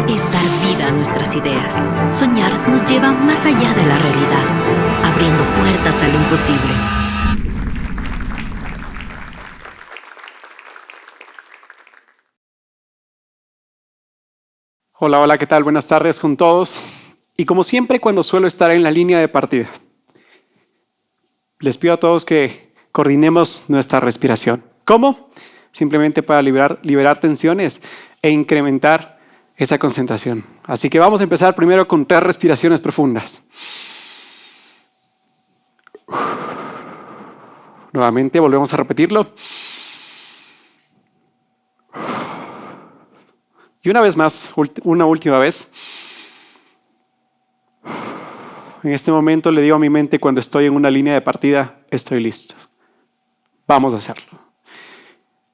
es dar vida a nuestras ideas. Soñar nos lleva más allá de la realidad, abriendo puertas a lo imposible. Hola, hola, ¿qué tal? Buenas tardes con todos. Y como siempre, cuando suelo estar en la línea de partida, les pido a todos que coordinemos nuestra respiración. ¿Cómo? Simplemente para liberar tensiones e incrementar esa concentración. Así que vamos a empezar primero con 3 respiraciones profundas. Nuevamente volvemos a repetirlo. Y una vez más, una última vez. En este momento le digo a mi mente cuando estoy en una línea de partida, estoy listo. Vamos a hacerlo.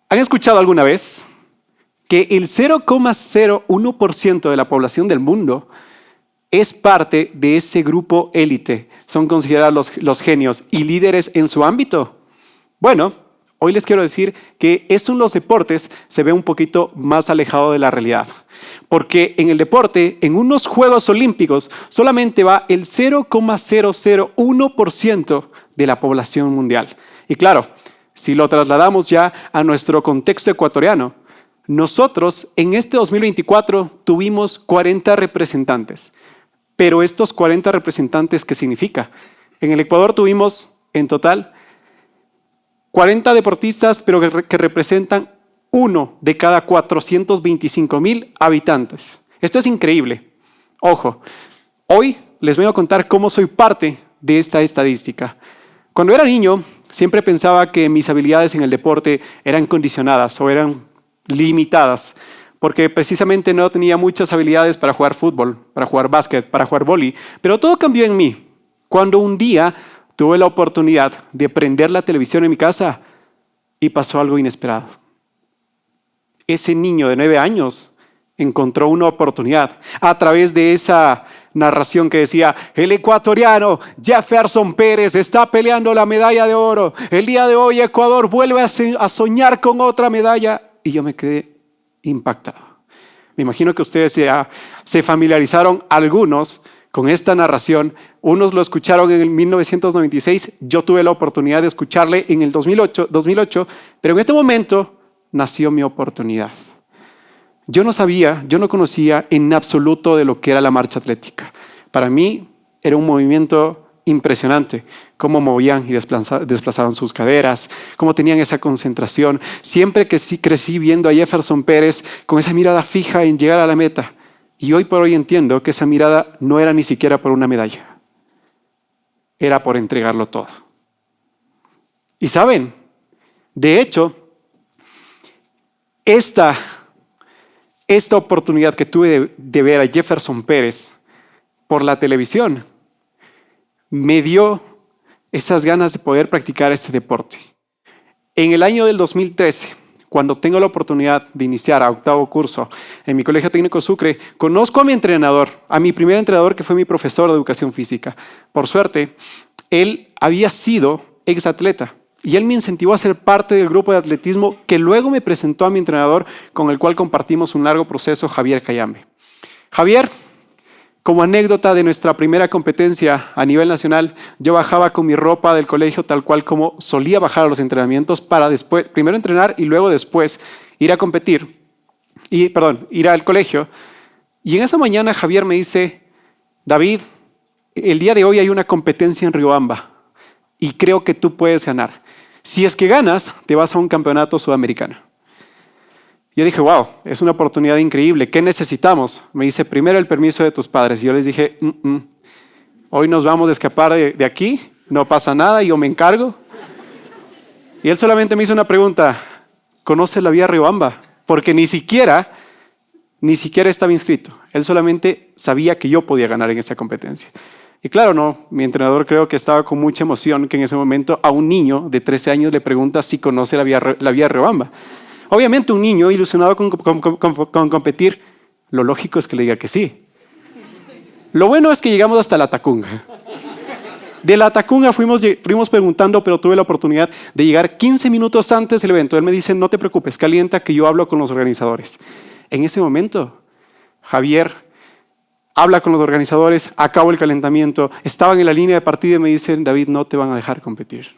¿Han escuchado alguna vez que el 0,01% de la población del mundo es parte de ese grupo élite? Son considerados los genios y líderes en su ámbito. Bueno, hoy les quiero decir que eso en los deportes se ve un poquito más alejado de la realidad. Porque en el deporte, en unos Juegos Olímpicos, solamente va el 0,001% de la población mundial. Y claro, si lo trasladamos ya a nuestro contexto ecuatoriano, nosotros en este 2024 tuvimos 40 representantes. Pero estos 40 representantes, ¿qué significa? En el Ecuador tuvimos en total 40 deportistas, pero que representan 1 de cada 425,000 habitantes. Esto es increíble. Ojo, hoy les voy a contar cómo soy parte de esta estadística. Cuando era niño, siempre pensaba que mis habilidades en el deporte eran condicionadas o eran limitadas, porque precisamente no tenía muchas habilidades para jugar fútbol, para jugar básquet, para jugar vóley. Pero todo cambió en mí cuando un día tuve la oportunidad de prender la televisión en mi casa y pasó algo inesperado. Ese niño de 9 años encontró una oportunidad a través de esa narración que decía: el ecuatoriano Jefferson Pérez está peleando la medalla de oro. El día de hoy Ecuador vuelve a soñar con otra medalla. Y yo me quedé impactado. Me imagino que ustedes se familiarizaron algunos con esta narración. Unos lo escucharon en el 1996. Yo tuve la oportunidad de escucharle en el 2008, pero en este momento nació mi oportunidad. Yo no conocía en absoluto de lo que era la marcha atlética. Para mí era un movimiento impresionante, cómo movían y desplazaban sus caderas, cómo tenían esa concentración. Siempre que sí crecí viendo a Jefferson Pérez con esa mirada fija en llegar a la meta. Y hoy por hoy entiendo que esa mirada no era ni siquiera por una medalla. Era por entregarlo todo. Y saben, de hecho, esta oportunidad que tuve de ver a Jefferson Pérez por la televisión me dio esas ganas de poder practicar este deporte. En el año del 2013, cuando tengo la oportunidad de iniciar a 8º curso en mi Colegio Técnico Sucre, conozco a mi entrenador, a mi primer entrenador, que fue mi profesor de educación física. Por suerte, él había sido exatleta y él me incentivó a ser parte del grupo de atletismo que luego me presentó a mi entrenador, con el cual compartimos un largo proceso, Javier Cayambe. Javier, como anécdota de nuestra primera competencia a nivel nacional, yo bajaba con mi ropa del colegio tal cual como solía bajar a los entrenamientos para después, primero entrenar y luego después ir a competir, ir al colegio. Y en esa mañana Javier me dice: David, el día de hoy hay una competencia en Riobamba y creo que tú puedes ganar. Si es que ganas, te vas a un campeonato sudamericano. Yo dije: wow, es una oportunidad increíble. ¿Qué necesitamos? Me dice: primero el permiso de tus padres. Y yo les dije: hoy nos vamos a escapar de aquí, no pasa nada, yo me encargo. Y él solamente me hizo una pregunta: ¿conoces la vía Riobamba? Porque ni siquiera estaba inscrito. Él solamente sabía que yo podía ganar en esa competencia. Y claro, no, mi entrenador creo que estaba con mucha emoción que en ese momento a un niño de 13 años le pregunta si conoce la vía Riobamba. Obviamente un niño ilusionado con competir, lo lógico es que le diga que sí. Lo bueno es que llegamos hasta la Tacunga. De la Tacunga fuimos preguntando, pero tuve la oportunidad de llegar 15 minutos antes del evento. Él me dice: no te preocupes, calienta que yo hablo con los organizadores. En ese momento, Javier habla con los organizadores, acabó el calentamiento, estaban en la línea de partida y me dicen, David, no te van a dejar competir.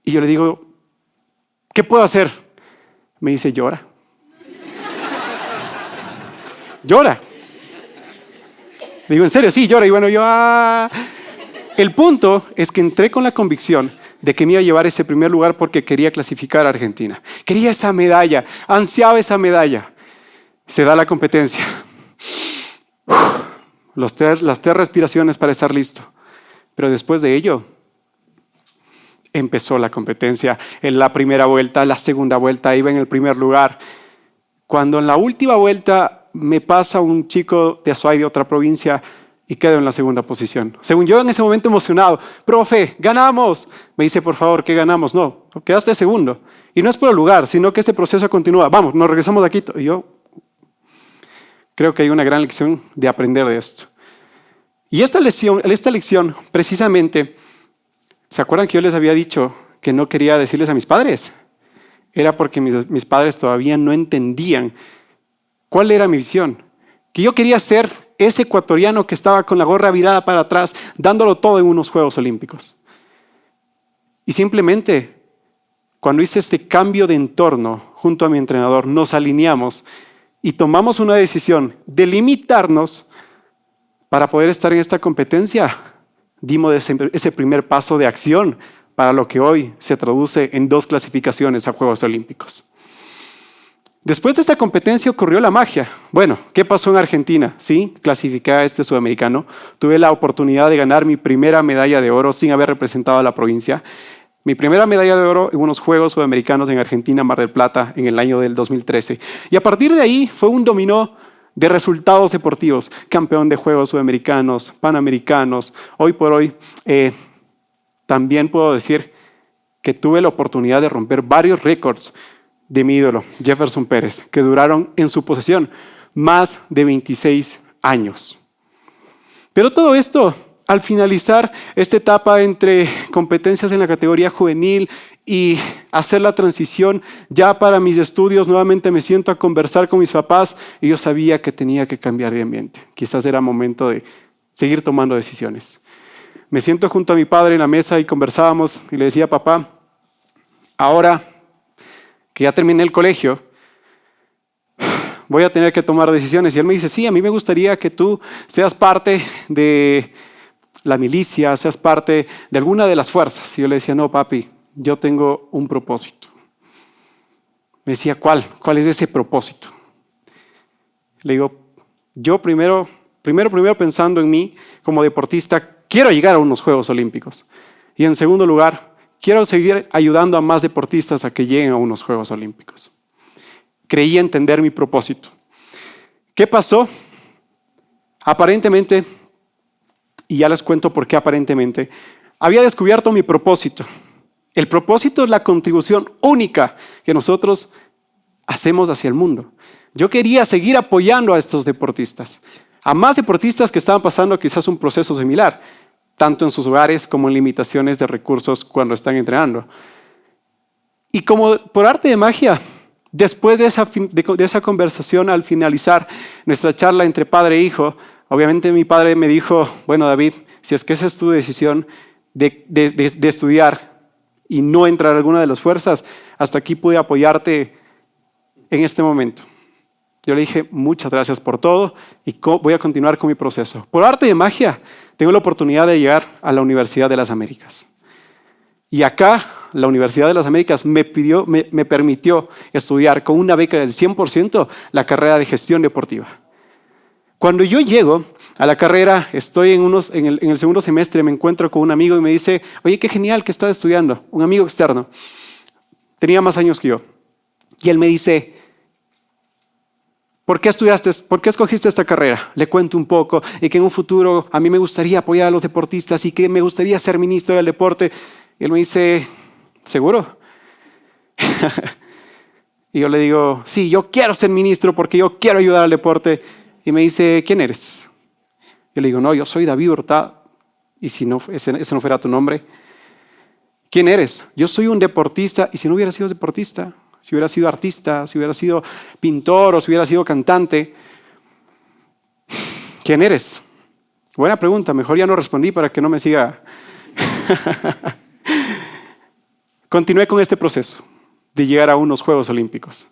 Y yo le digo, ¿qué puedo hacer? Me dice, llora. Llora. Le digo, ¿en serio? Sí, llora. Y bueno, El punto es que entré con la convicción de que me iba a llevar ese primer lugar porque quería clasificar a Argentina. Quería esa medalla, ansiaba esa medalla. Se da la competencia. Las tres respiraciones para estar listo. Pero después de ello, empezó la competencia. En la primera vuelta, la segunda vuelta, iba en el primer lugar. Cuando en la última vuelta me pasa un chico de Azuay, de otra provincia, y quedo en la segunda posición. Según yo, en ese momento emocionado, profe, ganamos. Me dice, por favor, ¿qué ganamos? No, quedaste segundo. Y no es por el lugar, sino que este proceso continúa. Vamos, nos regresamos de Quito. Y yo creo que hay una gran lección de aprender de esto. Y esta lección, precisamente, ¿se acuerdan que yo les había dicho que no quería decirles a mis padres? Era porque mis padres todavía no entendían cuál era mi visión. Que yo quería ser ese ecuatoriano que estaba con la gorra virada para atrás, dándolo todo en unos Juegos Olímpicos. Y simplemente, cuando hice este cambio de entorno junto a mi entrenador, nos alineamos y tomamos una decisión de limitarnos para poder estar en esta competencia. Dimos ese primer paso de acción para lo que hoy se traduce en 2 clasificaciones a Juegos Olímpicos. Después de esta competencia ocurrió la magia. Bueno, ¿qué pasó en Argentina? Sí, clasifiqué a este sudamericano. Tuve la oportunidad de ganar mi primera medalla de oro sin haber representado a la provincia. Mi primera medalla de oro en unos Juegos Sudamericanos en Argentina, Mar del Plata, en el año del 2013. Y a partir de ahí fue un dominó de resultados deportivos. Campeón de Juegos Sudamericanos, Panamericanos. Hoy por hoy también puedo decir que tuve la oportunidad de romper varios récords de mi ídolo, Jefferson Pérez, que duraron en su posesión más de 26 años. Pero todo esto, al finalizar esta etapa entre competencias en la categoría juvenil y hacer la transición ya para mis estudios, nuevamente me siento a conversar con mis papás y yo sabía que tenía que cambiar de ambiente. Quizás era momento de seguir tomando decisiones. Me siento junto a mi padre en la mesa y conversábamos y le decía, papá, ahora que ya terminé el colegio, voy a tener que tomar decisiones. Y él me dice, sí, a mí me gustaría que tú seas parte de la milicia, seas parte de alguna de las fuerzas. Y yo le decía, no, papi, yo tengo un propósito. Me decía, ¿cuál? ¿Cuál es ese propósito? Le digo, yo primero pensando en mí como deportista, quiero llegar a unos Juegos Olímpicos. Y en segundo lugar, quiero seguir ayudando a más deportistas a que lleguen a unos Juegos Olímpicos. Creí entender mi propósito. ¿Qué pasó? Aparentemente, y ya les cuento por qué aparentemente, había descubierto mi propósito. El propósito es la contribución única que nosotros hacemos hacia el mundo. Yo quería seguir apoyando a estos deportistas, a más deportistas que estaban pasando quizás un proceso similar, tanto en sus hogares como en limitaciones de recursos cuando están entrenando. Y como por arte de magia, después de esa conversación, al finalizar nuestra charla entre padre e hijo, obviamente mi padre me dijo, bueno, David, si es que esa es tu decisión de estudiar y no entrar a alguna de las fuerzas, hasta aquí pude apoyarte en este momento. Yo le dije, muchas gracias por todo y voy a continuar con mi proceso. Por arte de magia, tengo la oportunidad de llegar a la Universidad de las Américas. Y acá, la Universidad de las Américas me permitió estudiar con una beca del 100% la carrera de gestión deportiva. Cuando yo llego a la carrera, estoy en el segundo semestre, me encuentro con un amigo y me dice, oye, qué genial que estás estudiando, un amigo externo. Tenía más años que yo. Y él me dice, ¿por qué escogiste esta carrera? Le cuento un poco y que en un futuro a mí me gustaría apoyar a los deportistas y que me gustaría ser ministro del deporte. Y él me dice, ¿seguro? Y yo le digo, sí, yo quiero ser ministro porque yo quiero ayudar al deporte. Y me dice, ¿quién eres? Yo le digo, no, yo soy David Hurtado. Y si no, ese no fuera tu nombre, ¿quién eres? Yo soy un deportista. Y si no hubiera sido deportista, si hubiera sido artista, si hubiera sido pintor o si hubiera sido cantante. ¿Quién eres? Buena pregunta, mejor ya no respondí para que no me siga. Continué con este proceso de llegar a unos Juegos Olímpicos.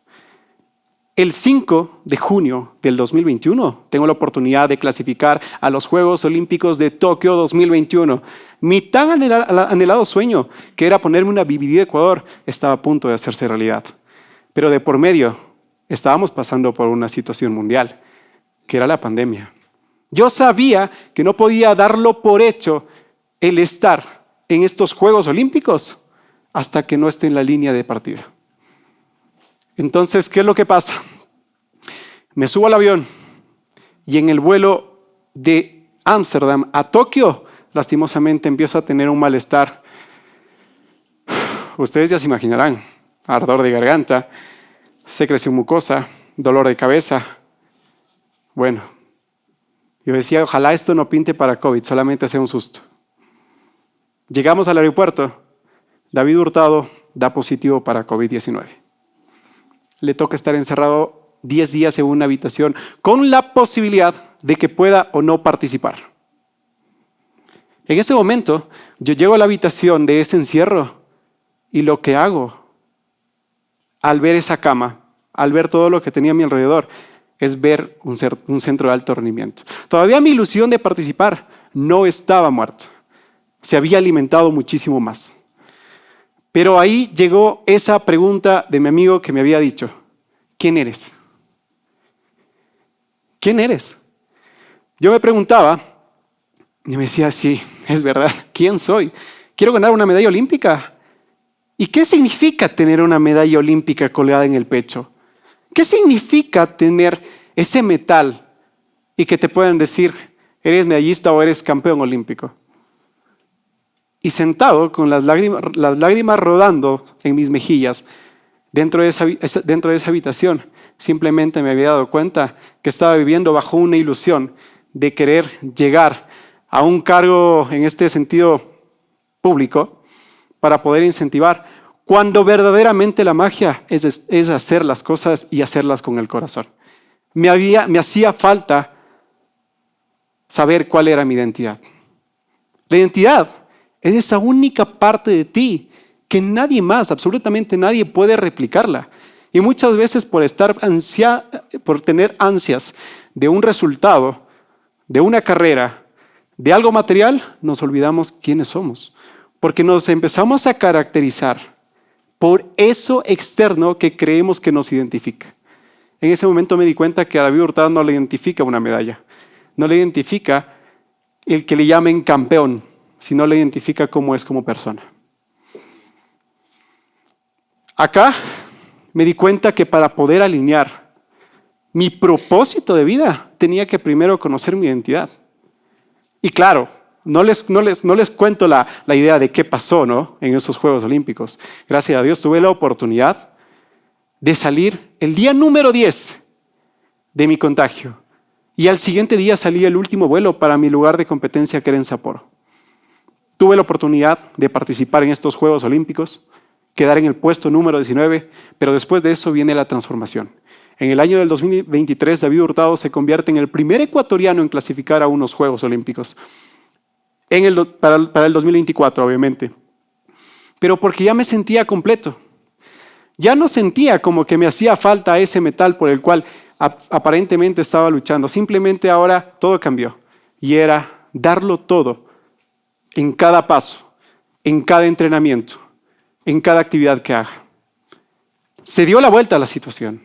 El 5 de junio del 2021 tengo la oportunidad de clasificar a los Juegos Olímpicos de Tokio 2021. Mi tan anhelado sueño, que era ponerme una BBB de Ecuador, estaba a punto de hacerse realidad. Pero de por medio estábamos pasando por una situación mundial, que era la pandemia. Yo sabía que no podía darlo por hecho el estar en estos Juegos Olímpicos hasta que no esté en la línea de partida. Entonces, ¿qué es lo que pasa? Me subo al avión y en el vuelo de Ámsterdam a Tokio, lastimosamente empiezo a tener un malestar. Ustedes ya se imaginarán, ardor de garganta, secreción mucosa, dolor de cabeza. Bueno, yo decía, ojalá esto no pinte para COVID, solamente sea un susto. Llegamos al aeropuerto, David Hurtado da positivo para COVID-19. Le toca estar encerrado 10 días en una habitación con la posibilidad de que pueda o no participar. En ese momento, yo llego a la habitación de ese encierro y lo que hago al ver esa cama, al ver todo lo que tenía a mi alrededor, es ver un centro de alto rendimiento. Todavía mi ilusión de participar no estaba muerta. Se había alimentado muchísimo más. Pero ahí llegó esa pregunta de mi amigo que me había dicho, ¿quién eres? ¿Quién eres? Yo me preguntaba y me decía, sí, es verdad, ¿quién soy? Quiero ganar una medalla olímpica. ¿Y qué significa tener una medalla olímpica colgada en el pecho? ¿Qué significa tener ese metal y que te puedan decir, eres medallista o eres campeón olímpico? Y sentado con las lágrimas rodando en mis mejillas, dentro de esa habitación, simplemente me había dado cuenta que estaba viviendo bajo una ilusión de querer llegar a un cargo en este sentido público para poder incentivar, cuando verdaderamente la magia es hacer las cosas y hacerlas con el corazón. Me hacía falta saber cuál era mi identidad. La identidad es esa única parte de ti que nadie más, absolutamente nadie puede replicarla. Y muchas veces por tener ansias de un resultado, de una carrera, de algo material, nos olvidamos quiénes somos. Porque nos empezamos a caracterizar por eso externo que creemos que nos identifica. En ese momento me di cuenta que a David Hurtado no le identifica una medalla. No le identifica el que le llamen campeón, sino le identifica cómo es como persona. Acá me di cuenta que para poder alinear mi propósito de vida, tenía que primero conocer mi identidad. Y claro, no les cuento la idea de qué pasó, ¿no?, en esos Juegos Olímpicos. Gracias a Dios tuve la oportunidad de salir el día número 10 de mi contagio. Y al siguiente día salí el último vuelo para mi lugar de competencia, que era en Sapporo. Tuve la oportunidad de participar en estos Juegos Olímpicos, quedar en el puesto número 19, pero después de eso viene la transformación. En el año del 2023, David Hurtado se convierte en el primer ecuatoriano en clasificar a unos Juegos Olímpicos. Para el 2024, obviamente. Pero porque ya me sentía completo. Ya no sentía como que me hacía falta ese metal por el cual aparentemente estaba luchando. Simplemente ahora todo cambió. Y era darlo todo en cada paso, en cada entrenamiento, en cada actividad que haga. Se dio la vuelta a la situación.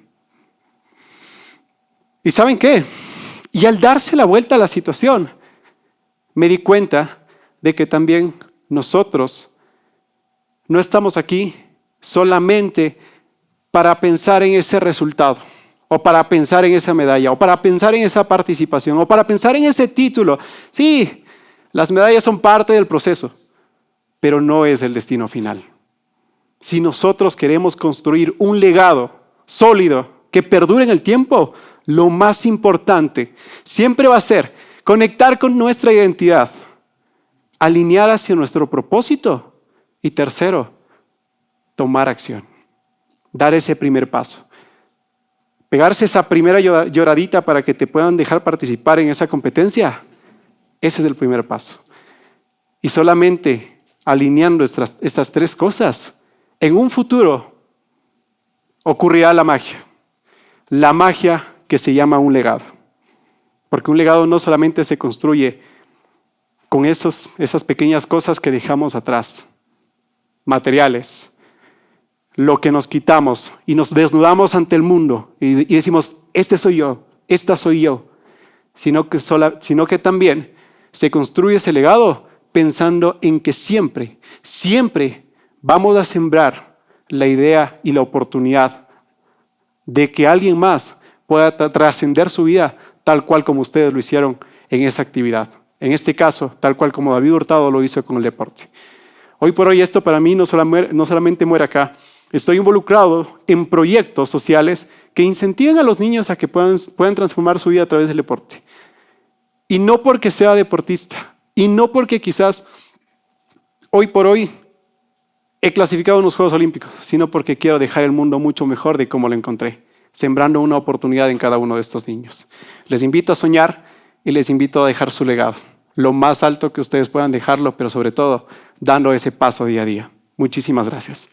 ¿Y saben qué? Y al darse la vuelta a la situación, me di cuenta de que también nosotros no estamos aquí solamente para pensar en ese resultado, o para pensar en esa medalla, o para pensar en esa participación, o para pensar en ese título. Sí, las medallas son parte del proceso, pero no es el destino final. Si nosotros queremos construir un legado sólido que perdure en el tiempo, lo más importante siempre va a ser conectar con nuestra identidad, alinear hacia nuestro propósito y tercero, tomar acción. dar ese primer paso. Pegarse esa primera lloradita para que te puedan dejar participar en esa competencia, ese es el primer paso. Y solamente alineando estas tres cosas, en un futuro ocurrirá la magia que se llama un legado. Porque un legado no solamente se construye con esas pequeñas cosas que dejamos atrás, materiales, lo que nos quitamos y nos desnudamos ante el mundo y decimos, este soy yo, esta soy yo, sino que también se construye ese legado pensando en que siempre vamos a sembrar la idea y la oportunidad de que alguien más pueda trascender su vida tal cual como ustedes lo hicieron en esa actividad. En este caso, tal cual como David Hurtado lo hizo con el deporte. Hoy por hoy esto para mí no solamente muere acá. Estoy involucrado en proyectos sociales que incentivan a los niños a que puedan transformar su vida a través del deporte. Y no porque sea deportista, y no porque quizás hoy por hoy he clasificado en los Juegos Olímpicos, sino porque quiero dejar el mundo mucho mejor de como lo encontré, sembrando una oportunidad en cada uno de estos niños. Les invito a soñar y les invito a dejar su legado, lo más alto que ustedes puedan dejarlo, pero sobre todo dando ese paso día a día. Muchísimas gracias.